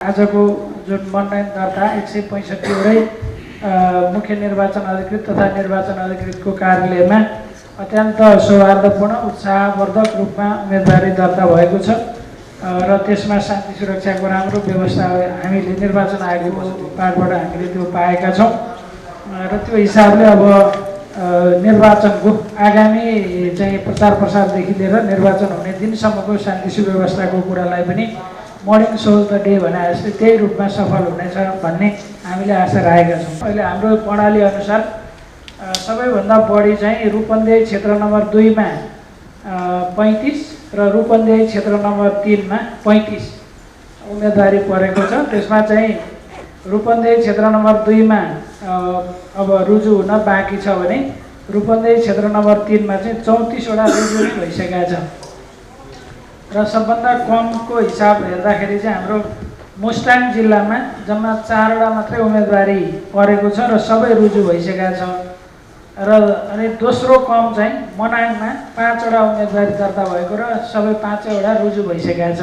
आजको जुन मनोनयन दर्ता 165 वटै मुख्य निर्वाचन अधिकृत तथा निर्वाचन अधिकृतको कार्यालयमा अत्यन्त सौहार्दपूर्ण उत्साहवर्धक रूपमा उम्मेदवारी दर्ता भएको छ र त्यसमा शान्ति सुरक्षाको राम्रो व्यवस्था हामीले निर्वाचन आयोगको पार्टबाट हामीले त्यो पाएका छौँ र त्यो हिसाबले अब निर्वाचनको आगामी चाहिँ प्रचार प्रसारदेखि लिएर निर्वाचन हुने दिनसम्मको शान्ति सुव्यवस्थाको कुरालाई पनि मर्निङ सोल्स द डे भने जस्तै त्यही रूपमा सफल हुनेछ भन्ने हामीले आशा राखेका छौँ। अहिले हाम्रो प्रणाली अनुसार सबैभन्दा बढी चाहिँ रूपन्देही क्षेत्र नम्बर 2 मा 35 र रूपन्देही क्षेत्र नम्बर 3 मा 35 उम्मेदवारी परेको छ। त्यसमा चाहिँ रूपन्देही क्षेत्र नम्बर 2 मा अब रुजु हुन बाँकी छ भने रूपन्देही क्षेत्र नम्बर 3 मा चाहिँ 34 वटा रुजु नै भइसकेका छ र सबभन्दा कमको हिसाब हेर्दाखेरि चाहिँ हाम्रो मुस्ताङ जिल्लामा जम्मा 4 वटा मात्रै उम्मेदवारी परेको छ र सबै रुजु भइसकेका छ र अनि दोस्रो कम चाहिँ मनाङमा 5 वटा उम्मेदवारी दर्ता भएको र सबै 5 वटा रुजु भइसकेका छ।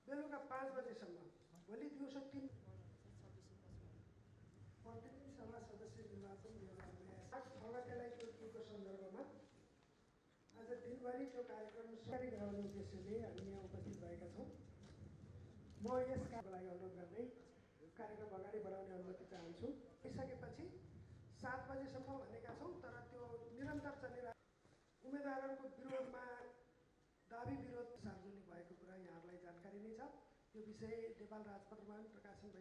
बेलुका 5 बजेसम्म भोलि दिउँसो 3 प्रतिनिधि सभा सदस्य निर्वाचन 2022 फगटेलाई तोकिएको सन्दर्भमा आज दिनभरि त्यो कार्यक्रम सहकारी गराउने उद्देश्यले हामी यहाँ उपस्थित भएका छौँ। म यस कार्यको लागि अनुरोध गर्दै कार्यक्रम अगाडि बढाउने अनुमति चाहन्छु। यसकेपछि 7 बजेसम्म भनेका छौँ तर त्यो निरन्तर चलिरहेको उम्मेदवारहरूको विरोधमा दाबी विरोध सार्वजनिक भएको कुरा यहाँहरूलाई जानकारी नै छ। यो विषय नेपाल राजपत्रमा पनि प्रकाशन